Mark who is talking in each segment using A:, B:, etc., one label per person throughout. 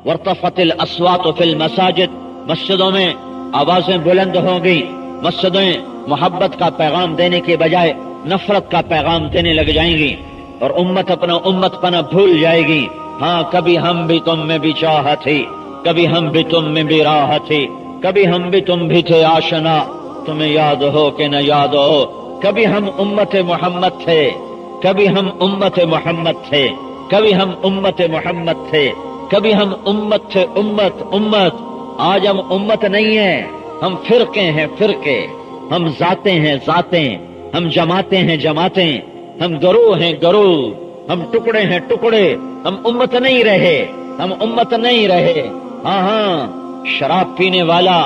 A: वरतफतिल अस्वात fill मसाजिद, मस्जिदों में आवाजें बुलंद होंगी, मस्जिदें मोहब्बत का पैगाम देने के बजाय नफरत का पैगाम देने लग जाएंगी और उम्मत अपना उम्मत पना भूल जाएगी। हाँ, कभी हम भी तुम में भी चाह थी, कभी हम भी तुम में भी राह थी, कभी हम भी तुम भी थे आशना, तुम्हें याद हो कि न याद हो, कभी हम उम्मत मोहम्मद थे, कभी हम उम्मत मोहम्मद थे, कभी हम उम्मत मोहम्मद थे, कभी हम उम्मत थे, उम्मत उम्मत। आज हम उम्मत नहीं है, हम फिरके हैं, फिरके। हम जाते हैं, जातें। हम जमाते हैं, जमातें। हम गरोह हैं, गरोह। हम टुकड़े हैं, टुकड़े। हम उम्मत नहीं रहे, हम उम्मत नहीं रहे। हाँ हाँ, शराब पीने वाला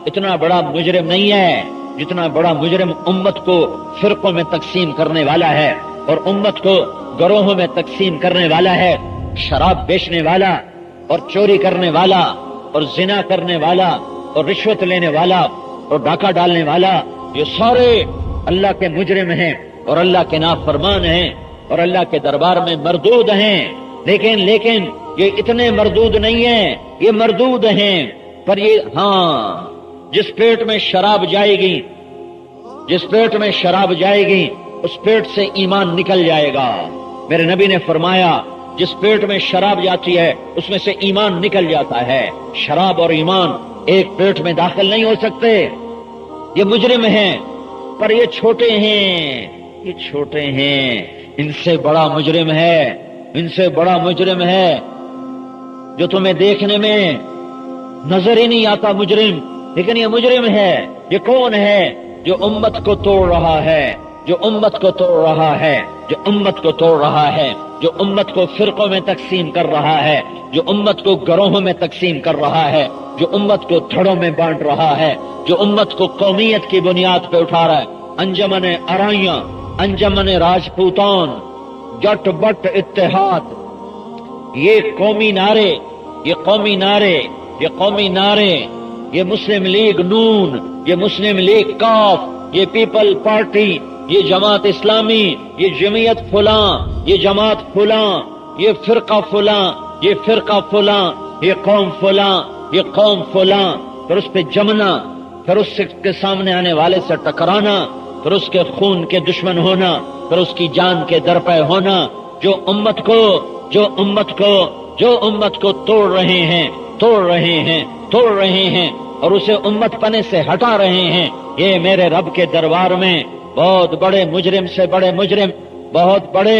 A: इतना बड़ा मुजरिम नहीं है जितना बड़ा मुजरिम उम्मत को फिरकों में तकसीम करने वाला है और उम्मत को गरोहों में तकसीम करने वाला है। शराब बेचने वाला और चोरी करने वाला और जिना करने वाला और रिश्वत लेने वाला और डाका डालने वाला, ये सारे अल्लाह के मुजरिम हैं और अल्लाह के नाफरमान हैं और अल्लाह के दरबार में मरदूद हैं। लेकिन ये इतने मरदूद नहीं हैं, ये मरदूद हैं। पर ये, हाँ, जिस पेट में शराब जाएगी, जिस पेट में शराब जाएगी उस पेट से ईमान निकल जाएगा। मेरे नबी ने फरमाया, जिस पेट में शराब जाती है उसमें से ईमान निकल जाता है। शराब और ईमान एक पेट में दाखिल नहीं हो सकते। ये मुजरिम हैं, पर ये छोटे हैं, ये छोटे हैं। इनसे बड़ा मुजरिम है, इनसे बड़ा मुजरिम है जो तुम्हें देखने में नजर ही नहीं आता मुजरिम, लेकिन ये मुजरिम है। ये कौन है? जो उम्मत को तोड़ रहा है, जो उम्मत को तोड़ रहा है, जो उम्मत को तोड़ रहा है, जो उम्मत को फिरकों में तकसीम कर रहा है, जो उम्मत को गरोहों में तकसीम कर रहा है, जो उम्मत को धड़ों में बांट रहा है, जो उम्मत को कौमियत की बुनियाद पे उठा रहा है। अंजमन अराइयां, अंजमन राजपूतान, जट बट इत्तेहाद, ये कौमी नारे, ये कौमी नारे, ये कौमी नारे, ये मुस्लिम लीग नून, ये मुस्लिम लीग काफ, ये पीपल पार्टी, ये जमात इस्लामी, ये जमीयत फुलां, ये जमात फुलां, ये फिरका फुलां, ये फिरका फुलां, ये कौम फुलां, ये कौम फुलां। फिर उस पे जमना, फिर उसके सामने आने वाले से टकराना, फिर उसके खून के दुश्मन होना, फिर उसकी जान के दरपे होना। जो उम्मत को, जो उम्मत को, जो उम्मत को तोड़ रहे हैं, तोड़ रहे हैं, तोड़ रहे हैं और उसे उम्मत पने से हटा रहे हैं, ये मेरे रब के दरबार में बहुत बड़े मुजरिम से बड़े मुजरिम, बहुत बड़े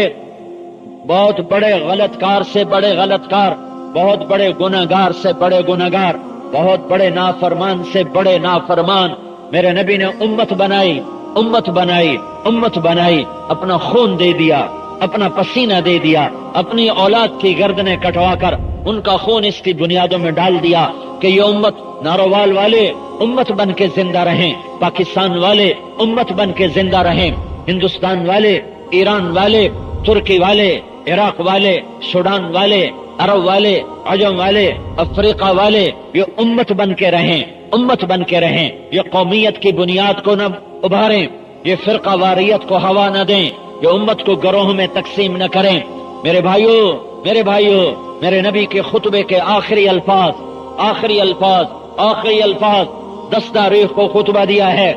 A: गलतकार से बड़े गलतकार, बहुत बड़े गुनहगार से बड़े गुनहगार, बहुत बड़े नाफरमान से बड़े नाफरमान। मेरे नबी ने उम्मत बनाई, उम्मत बनाई, उम्मत बनाई, अपना खून दे दिया, अपना पसीना दे दिया, अपनी औलाद की गर्दनें कटवाकर उनका खून इसकी बुनियादों में डाल दिया कि ये उम्मत, नारोवाल वाले उम्मत बन के जिंदा रहें, पाकिस्तान वाले उम्मत बन के जिंदा रहें, हिंदुस्तान वाले, ईरान वाले, तुर्की वाले, इराक वाले, सूडान वाले, अरब वाले, अजम वाले, अफ्रीका वाले, ये उम्मत बन के रहें, उम्मत बन के रहें। ये कौमियत की बुनियाद को न उभारें, ये फिरका वारियत को हवा न दें, ये उम्मत को गरोह में तकसीम न करें। मेरे भाइयों, मेरे भाइयों, मेरे नबी के खुतबे के आखिरी अल्फाज, आखिरी अल्फाज, आखिरी अल्फाज 10 तारीख को खुतबा दिया है।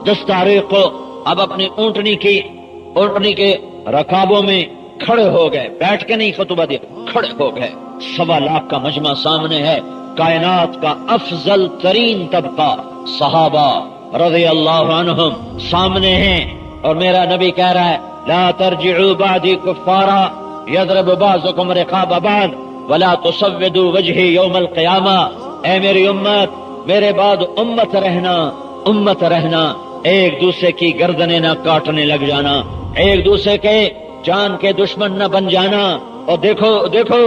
A: 10 तारीख को अब अपनी ऊंटनी के रकाबों में खड़े हो गए, बैठ के नहीं खुतबा दिया, खड़े हो गए। 1.25 लाख का मजमा सामने है, कायनात का अफजल तरीन तबका सहाबा रज़ियल्लाहु अन्हुम सामने हैं और मेरा नबी कह रहा है, ला तरजिउ बादी कुफ्फारा यदरब बाज़ुकुम रिकाब बाद वला तुसव्विदु वजही यौमल क़ियामा। ऐ मेरी उम्मत, मेरे बाद उम्मत रहना, उम्मत रहना, एक दूसरे की गर्दनें न काटने लग जाना, एक दूसरे के जान के दुश्मन न बन जाना। और देखो देखो,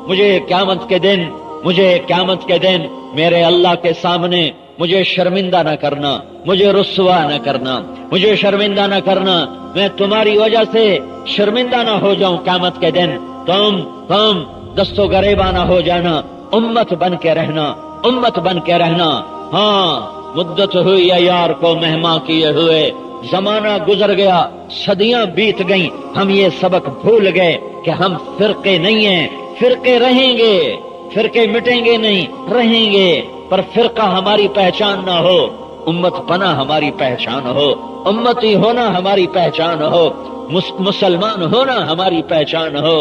A: मुझे क़यामत के दिन, मुझे क़यामत के दिन मेरे अल्लाह के सामने मुझे शर्मिंदा न करना, मुझे रुस्वा न करना, मुझे शर्मिंदा न करना। मैं तुम्हारी वजह से शर्मिंदा न हो जाऊं क़यामत के दिन। तुम दस्तो गरेबा न हो जाना, उम्मत बन के रहना, उम्मत बन के रहना। हाँ, मुद्दत हुई है यार को मेहमा किए हुए, जमाना गुजर गया, सदियां बीत गईं, हम ये सबक भूल गए कि हम फिरके नहीं हैं, फिरके रहेंगे, فرقے مٹیں گے نہیں، رہیں گے، پر فرقہ ہماری پہچان نہ ہو، امت پنا ہماری پہچان ہو، امتی ہونا ہماری پہچان ہو، مسلمان ہونا ہماری پہچان ہو۔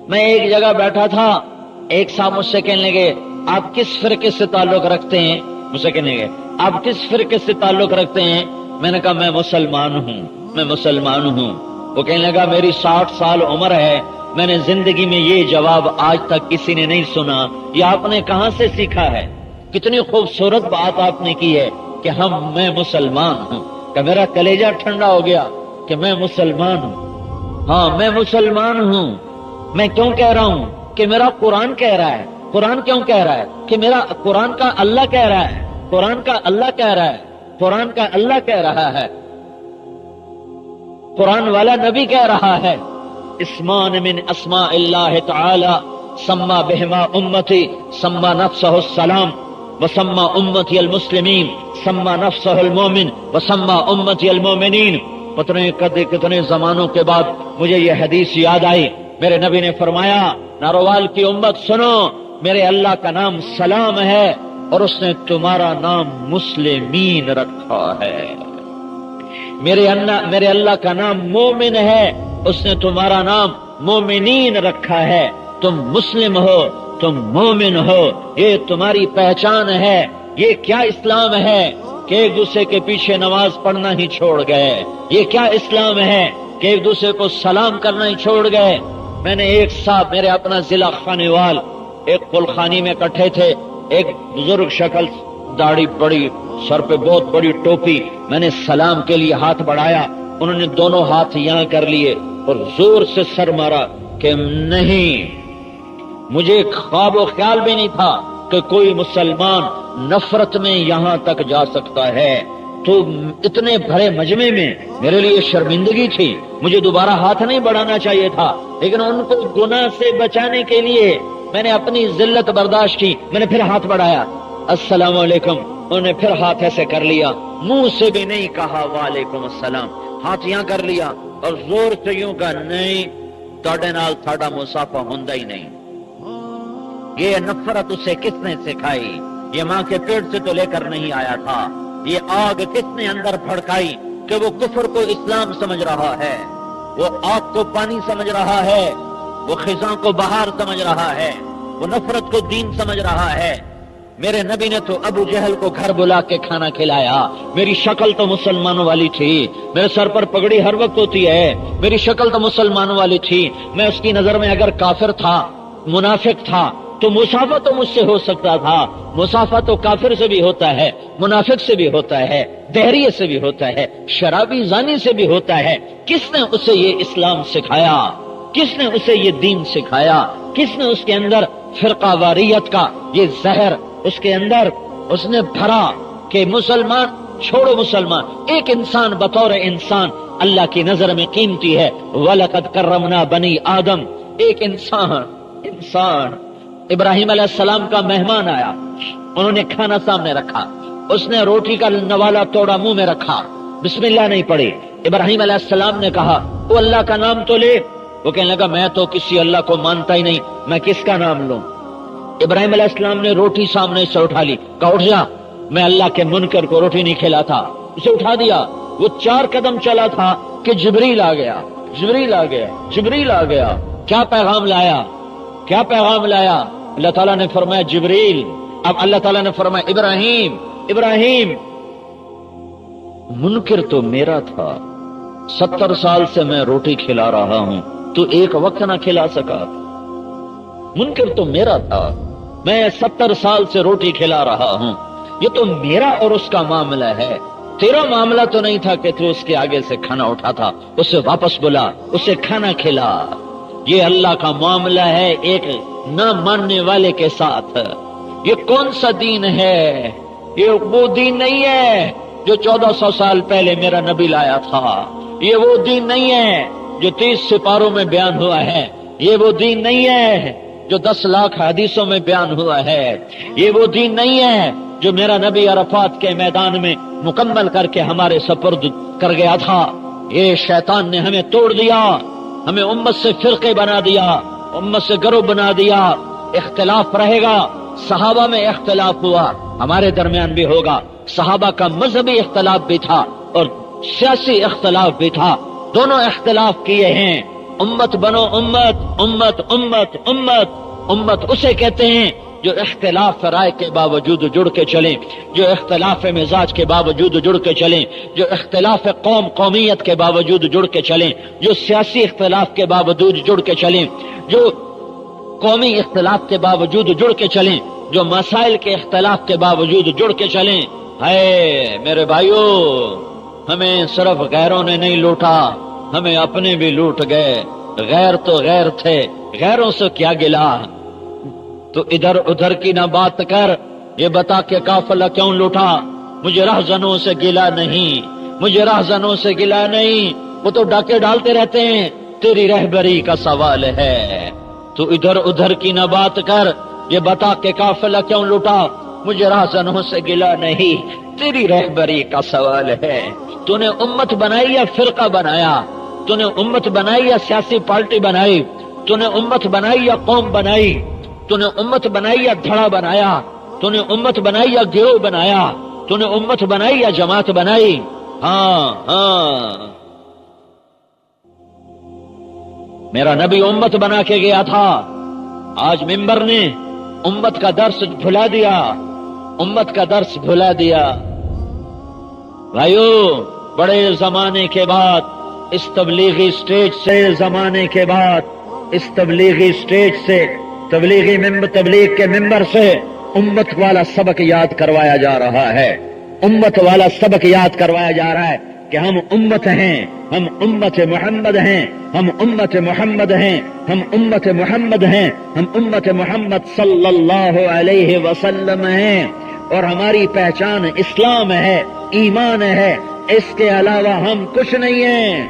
A: میں ایک جگہ بیٹھا تھا، ایک صاحب مجھ سے کہنے لگے آپ کس فرقے سے تعلق رکھتے ہیں؟ مجھ سے کہنے لگے آپ کس فرقے سے تعلق رکھتے ہیں؟ میں نے کہا میں مسلمان ہوں، میں مسلمان ہوں۔ وہ کہنے لگا میری 60 سال عمر ہے، میں نے زندگی میں یہ جواب آج تک کسی نے نہیں سنا، یہ آپ نے کہاں سے سیکھا ہے؟ کتنی خوبصورت بات آپ نے کی ہے کہ میں مسلمان ہوں، کہ میرا کلیجہ ٹھنڈا ہو گیا کہ میں مسلمان ہوں۔ ہاں میں مسلمان ہوں۔ میں کیوں کہہ رہا ہوں؟ کہ میرا قرآن کہہ رہا ہے۔ قرآن کیوں کہہ رہا ہے؟ کہ میرا قرآن کا اللہ کہہ رہا ہے، قرآن کا اللہ کہہ رہا ہے، قرآن کا اللہ کہہ رہا ہے، قرآن والا نبی کہہ رہا ہے اسمان من اسماء اللہ تعالی سما بہما امتی سما نفسہ السلام وسما امتی المسلمین سما نفسہ المومن وسما امتی المومنین۔ کتنے زمانوں کے بعد مجھے یہ حدیث یاد آئی، میرے نبی نے فرمایا ناروال کی امت سنو، میرے اللہ کا نام سلام ہے اور اس نے تمہارا نام مسلمین رکھا ہے۔ میرے اللہ کا نام مومن ہے، اس نے تمہارا نام مومنین رکھا ہے۔ تم مسلم ہو، تم مومن ہو، یہ تمہاری پہچان ہے۔ یہ کیا اسلام ہے کہ ایک دوسرے کے پیچھے نماز پڑھنا ہی چھوڑ گئے؟ یہ کیا اسلام ہے کہ ایک دوسرے کو سلام کرنا ہی چھوڑ گئے؟ میں نے ایک صاحب میرے اپنا ضلع خانیوال ایک قلخانی میں اکٹھے تھے، ایک بزرگ شکل، داڑھی بڑی، سر پہ بہت بڑی ٹوپی، میں نے سلام کے لیے ہاتھ بڑھایا، انہوں نے دونوں ہاتھ یہاں کر لیے اور زور سے سر مارا کہ نہیں، مجھے خواب و خیال بھی نہیں تھا کہ کوئی مسلمان نفرت میں یہاں تک جا سکتا ہے۔ تو اتنے بڑے مجمع میں میرے لیے شرمندگی تھی، مجھے دوبارہ ہاتھ نہیں بڑھانا چاہیے تھا، لیکن ان کو گناہ سے بچانے کے لیے میں نے اپنی ذلت برداشت کی، میں نے پھر ہاتھ بڑھایا، السلام علیکم، انہوں نے پھر ہاتھ ایسے کر لیا، منہ سے بھی نہیں کہا وعلیکم السلام، ہاتھ یہاں کر لیا اور زور سے یوں کہا نہیں تواڈے نال ساڈا مصافحہ ہوندا ہی نہیں۔ یہ نفرت اسے کس نے سکھائی؟ یہ ماں کے پیٹ سے تو لے کر نہیں آیا تھا۔ یہ آگ کس نے اندر بھڑکائی کہ وہ کفر کو اسلام سمجھ رہا ہے، وہ آگ کو پانی سمجھ رہا ہے، وہ خزاں کو بہار سمجھ رہا ہے، وہ نفرت کو دین سمجھ رہا ہے۔ میرے نبی نے تو ابو جہل کو گھر بلا کے کھانا کھلایا، میری شکل تو مسلمانوں والی تھی، میرے سر پر پگڑی ہر وقت ہوتی ہے، میری شکل تو مسلمانوں والی تھی، میں اس کی نظر میں اگر کافر تھا، منافق تھا، تو مصافحہ تو مجھ سے ہو سکتا تھا، مصافحہ تو کافر سے بھی ہوتا ہے، منافق سے بھی ہوتا ہے، دہریے سے بھی ہوتا ہے، شرابی زانی سے بھی ہوتا ہے۔ کس نے اسے یہ اسلام سکھایا؟ کس نے اسے یہ دین سکھایا؟ کس نے اس کے اندر فرقہ واریت کا یہ زہر اس کے اندر اس نے بھرا کہ مسلمان چھوڑو، مسلمان ایک انسان بطور انسان اللہ کی نظر میں قیمتی ہے۔ وَلَقَدْ كَرَّمْنَا بَنِي آدم، ایک انسان ابراہیم علیہ السلام کا مہمان آیا، انہوں نے کھانا سامنے رکھا، اس نے روٹی کا نوالا توڑا، منہ میں رکھا، بسم اللہ نہیں پڑھی، ابراہیم علیہ السلام نے کہا وہ اللہ کا نام تو لے، وہ کہنے لگا میں تو کسی اللہ کو مانتا ہی نہیں، میں کس کا نام لوں؟ ابراہیم علیہ السلام نے روٹی سامنے سے اٹھا لی، کہا اٹھ جا، میں اللہ کے منکر کو روٹی نہیں کھلاتا، اسے اٹھا دیا۔ وہ 4 قدم چلا تھا کہ جبریل آ گیا، جبریل آ گیا، جبریل آ گیا۔ کیا پیغام لایا؟ کیا پیغام لایا؟ اللہ تعالیٰ نے فرمایا جبریل، اب اللہ تعالیٰ نے فرمایا ابراہیم، ابراہیم منکر تو میرا تھا، 70 سال سے میں روٹی کھلا رہا ہوں، تو ایک وقت نہ کھلا سکا، منکر تو میرا تھا، میں 70 سال سے روٹی کھلا رہا ہوں، یہ تو میرا اور اس کا معاملہ ہے، تیرا معاملہ تو نہیں تھا کہ تو اس کے آگے سے کھانا اٹھا تھا، اسے واپس بلا، اسے کھانا کھلا۔ یہ اللہ کا معاملہ ہے ایک نہ ماننے والے کے ساتھ۔ یہ کون سا دین ہے؟ یہ وہ دین نہیں ہے جو 1400 سال پہلے میرا نبی لایا تھا، یہ وہ دین نہیں ہے جو 30 سپاروں میں بیان ہوا ہے، یہ وہ دین نہیں ہے جو 10 لاکھ حدیثوں میں بیان ہوا ہے، یہ وہ دین نہیں ہے جو میرا نبی عرفات کے میدان میں مکمل کر کے ہمارے سپرد کر گیا تھا۔ یہ شیطان نے ہمیں توڑ دیا، ہمیں امت سے فرقے بنا دیا، उम्मत से गरोह बना दिया। इख्तिलाफ रहेगा, सहाबा में इख्तिलाफ हुआ, हमारे दरमियान भी होगा। सहाबा का मजहबी इख्तिलाफ भी था और सियासी इख्तिलाफ भी था, दोनों इख्तिलाफ किए हैं। उम्मत बनो उम्मत, उम्मत उम्मत उम्मत। उम्मत उसे कहते हैं जो इख्तिलाफ राय के बावजूद जुड़ के चलें, जो इख्तिलाफ मिजाज के बावजूद जुड़ के चलें, जो इख्तिलाफ कौमियत के बावजूद जुड़ के चलें, जो सियासी इख्तिलाफ के बावजूद जुड़ के चलें, जो कौमी इख्तिलाफ के बावजूद जुड़ के चलें, जो मसाइल के इख्तिलाफ के बावजूद जुड़ के चलें। है मेरे भाइयों, हमें सिर्फ गैरों ने नहीं लूटा, हमें अपने भी लूट गए। गैर तो गैर थे, गैरों से क्या गिला। तो इधर उधर की ना बात कर, ये बता के काफिला क्यों लूटा। मुझे राहजनों से गिला नहीं, मुझे राहजनों से गिला नहीं, वो तो डाके डालते रहते हैं, तेरी रहबरी का सवाल है। तो इधर उधर की ना बात कर, ये बता के काफिला क्यों लूटा। मुझे राहजनों से गिला नहीं, तेरी रहबरी का सवाल है। तूने उम्मत बनाई या फिरका बनाया, तूने उम्मत बनाई या सियासी पार्टी बनाई, तूने उम्मत बनाई या कौम बनाई, तूने उम्मत बनाई या धड़ा बनाया, तूने उम्मत बनाई या गिरोह बनाया, तूने उम्मत बनाई या जमात बनाई। हाँ हाँ, मेरा नबी उम्मत बना के गया था। आज मिंबर ने उम्मत का दर्स भुला दिया, उम्मत का दर्स भुला दिया। भाइयों, बड़े जमाने के बाद इस तबलीगी स्टेज से, जमाने के बाद इस तबलीगी स्टेज से, तबलीग के मिंबर से उम्मत वाला सबक याद करवाया जा रहा है। उम्मत वाला सबक याद करवाया जा रहा है कि हम उम्मत हैं, हम उम्मत मोहम्मद हैं, हम उम्मत मोहम्मद हैं, हम उम्मत मोहम्मद हैं, हम उम्मत मोहम्मद सल्लल्लाहु अलैहि वसल्लम हैं। और हमारी पहचान इस्लाम है, ईमान है, इसके अलावा हम कुछ नहीं हैं।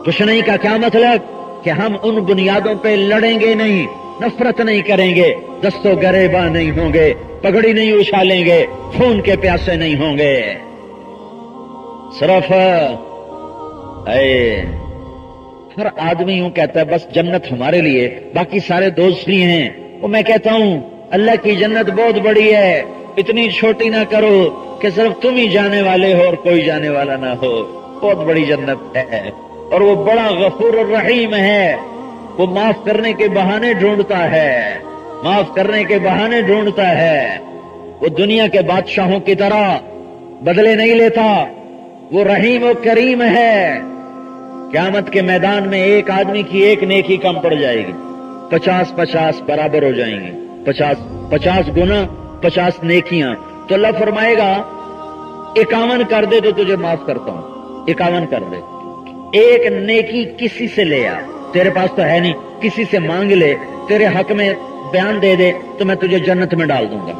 A: कुछ नहीं का क्या मतलब कि हम उन बुनियादों पे लड़ेंगे नहीं, नफरत नहीं करेंगे, दस्तो गरेबा नहीं होंगे, पगड़ी नहीं उछालेंगे, खून के प्यासे नहीं होंगे। सिर्फ हर आदमी यूं कहता है बस जन्नत हमारे लिए, बाकी सारे दोस्त ही हैं। वो मैं कहता हूं अल्लाह की जन्नत बहुत बड़ी है, इतनी छोटी ना करो कि सिर्फ तुम ही जाने वाले हो और कोई जाने वाला ना हो। बहुत बड़ी जन्नत है और वो बड़ा गफूर और रहीम है। वो माफ करने के बहाने ढूंढता है, माफ करने के बहाने ढूंढता है। वो दुनिया के बादशाहों की तरह बदले नहीं लेता, वो रहीम और करीम है। क़यामत के मैदान में एक आदमी की एक नेकी कम पड़ जाएगी, 50-50 बराबर हो जाएंगे, 50 गुना 50 नेकियां। तो अल्लाह फरमाएगा 51 कर दे तो तुझे माफ करता हूं, 51 कर दे। एक नेकी किसी से ले आ, तेरे पास तो है नहीं, किसी से मांग ले, तेरे हक में बयान दे दे तो मैं तुझे जन्नत में डाल दूंगा।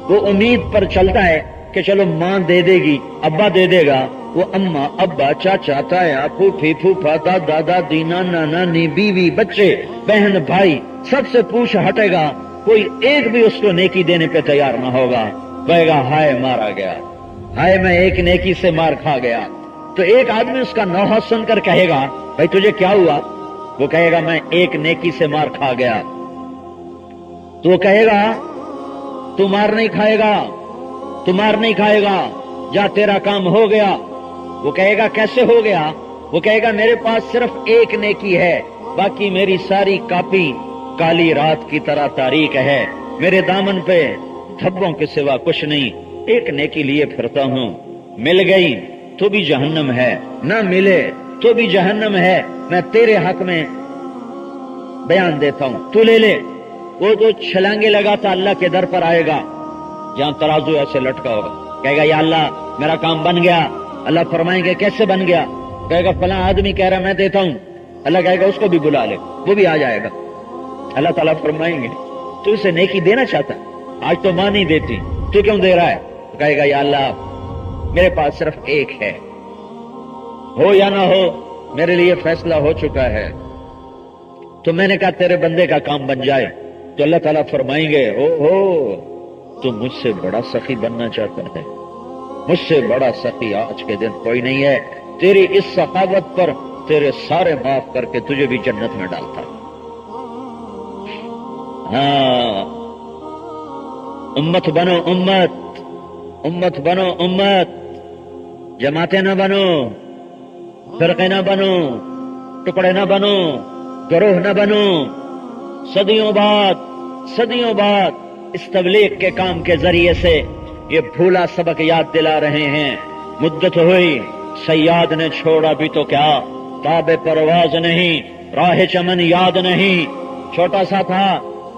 A: वो उम्मीद पर चलता है कि चलो माँ दे देगी, अब्बा दे देगा। वो अम्मा, अब्बा, चाचा, ताया, फूफी, फूफा, दादा, दादी, नाना, नानी, बीवी, बच्चे, बहन, भाई, सबसे पूछ हटेगा, कोई एक भी उसको नेकी देने पे तैयार ना होगा। कहेगा हाय मारा गया, हाय मैं एक नेकी से मार खा गया। तो एक आदमी उसका नौहा सुनकर कहेगा भाई तुझे क्या हुआ? वो कहेगा मैं एक नेकी से मार खा गया। तो वो कहेगा तू मार नहीं खाएगा, तू मार नहीं खाएगा, जा तेरा काम हो गया। वो कहेगा कैसे हो गया? वो कहेगा मेरे पास सिर्फ एक नेकी है, बाकी मेरी सारी कापी काली रात की तरह तारीक है, मेरे दामन पे धब्बों के सिवा कुछ नहीं, एक नेकी लिए फिरता हूँ। मिल गई तो भी जहन्नम है, ना मिले तो भी जहन्नम है। मैं तेरे हक में बयान देता हूँ, तू ले ले। वो जो छलांगे लगाता अल्लाह के दर पर आएगा जहां तराजू ऐसे लटका होगा, कहेगा या अल्लाह मेरा काम बन गया। अल्लाह फरमाएंगे कैसे बन गया? कहेगा फला आदमी कह रहा मैं देता हूँ। अल्लाह कहेगा उसको भी बुला ले, वो भी आ जाएगा। अल्लाह ताला फरमाएंगे तू इसे नेकी देना चाहता, आज तो मां नहीं देती, तू क्यों दे रहा है? तो कहेगा या अल्लाह मेरे पास सिर्फ एक है, हो या ना हो मेरे लिए फैसला हो चुका है। तो मैंने कहा तेरे बंदे का काम बन जाए। तो अल्लाह ताला फरमाएंगे ओ तू मुझसे बड़ा सखी बनना चाहता है, मुझसे बड़ा सखी आज के दिन कोई नहीं है। तेरी इस सखावत पर, तेरे सारे माफ करके तुझे भी जन्नत में डालता। हाँ, उम्मत बनो उम्मत, उम्मत बनो उम्मत, जमाते न बनो, फिरके न बनो, टुकड़े न बनो, गिरोह न बनो। सदियों बाद इस तबलीग के काम के जरिए से ये भूला सबक याद दिला रहे हैं। मुद्दत हुई सयाद ने छोड़ा भी तो क्या, ताबे परवाज नहीं, राह चमन याद नहीं। छोटा सा था,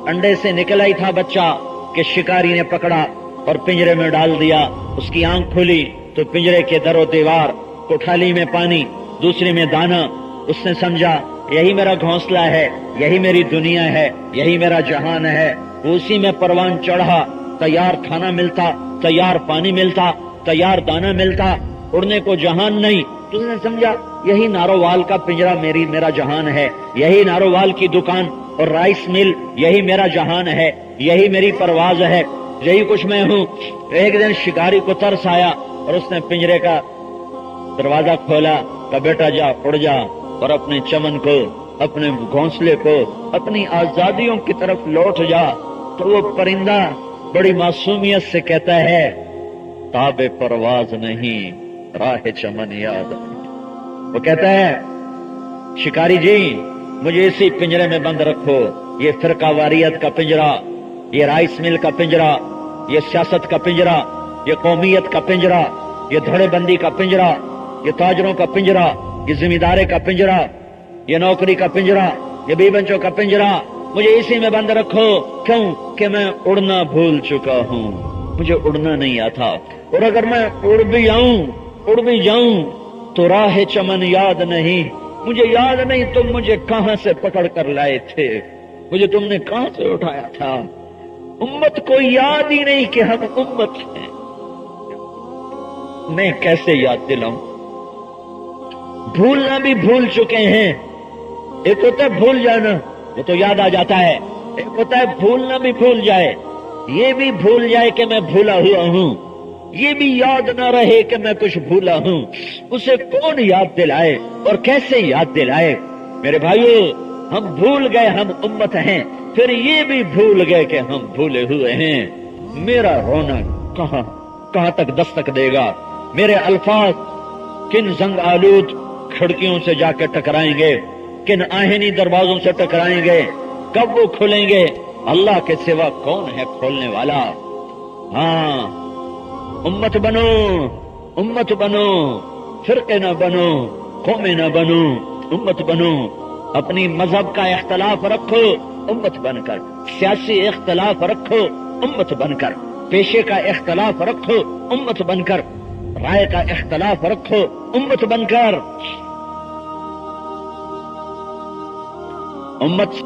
A: अंडे से निकला ही था बच्चा कि शिकारी ने पकड़ा और पिंजरे में डाल दिया। उसकी आंख खुली तो पिंजरे के दरो दीवार, कोठाली में पानी, दूसरी में दाना। उसने समझा यही मेरा घोंसला है, यही मेरी दुनिया है, यही मेरा जहान है। उसी में परवान चढ़ा, तैयार खाना मिलता, तैयार पानी मिलता, तैयार दाना मिलता, उड़ने को जहान नहीं। तो उसने समझा यही नारोवाल का पिंजरा मेरा जहान है, यही नारोवाल की दुकान और राइस मिल यही मेरा जहान है, यही मेरी परवाज है, यही कुछ मैं हूँ। एक दिन शिकारी को तरस आया और उसने पिंजरे का दरवाजा खोला, कहा बेटा जा, उड़ जा और अपने चमन को, अपने घोंसले को, अपनी आजादियों की तरफ लौट जा। तो वो परिंदा बड़ी मासूमियत से कहता है, ताबे परवाज नहीं, राह चमन याद। वो कहता है शिकारी जी मुझे इसी पिंजरे में बंद रखो। ये फिरका वारियत का पिंजरा, ये राइस मिल का पिंजरा, ये सियासत का पिंजरा, ये कौमियत का पिंजरा, ये धड़ेबंदी का पिंजरा, ये ताजरों का पिंजरा, ये जिम्मेदारे का पिंजरा, ये नौकरी का पिंजरा, ये बेबंचों का पिंजरा, मुझे इसी में बंद रखो। क्यों कि मैं उड़ना भूल चुका हूँ, मुझे उड़ना नहीं आता। और अगर मैं उड़ भी जाऊं तो राह चमन याद नहीं, मुझे याद नहीं तुम मुझे कहां से पकड़ कर लाए थे, मुझे तुमने कहां से उठाया था। उम्मत को याद ही नहीं कि हम उम्मत हैं। मैं कैसे याद दिलाऊं? भूलना भी भूल चुके हैं। एक होता है भूल जाना, वो तो याद आ जाता है। एक होता है भूलना भी भूल जाए, ये भी भूल जाए कि मैं भूला हुआ हूं, ये भी याद न रहे कि मैं कुछ भूला हूं। उसे कौन याद दिलाए और कैसे याद दिलाए? मेरे भाइयों, हम भूल गए हम उम्मत हैं, फिर ये भी भूल गए कि हम भूले हुए हैं। मेरा रोना कहां तक दस्तक देगा? मेरे अल्फाज किन जंग आलूद खिड़कियों से जाकर टकराएंगे, किन आहनी दरवाजों से टकराएंगे? कब वो खुलेंगे? अल्लाह के सिवा कौन है खोलने वाला? हाँ, उम्मत बनो, उम्मत बनो, फिरके न बनो, कौमें न बनो, उम्मत बनो। अपनी मजहब का इख्तलाफ रखो उम्मत बनकर, सियासी इख्तलाफ रखो उम्मत बनकर, पेशे का इख्तलाफ रखो उम्मत बनकर, राय का इख्तलाफ रखो उम्मत बनकर। उम्मत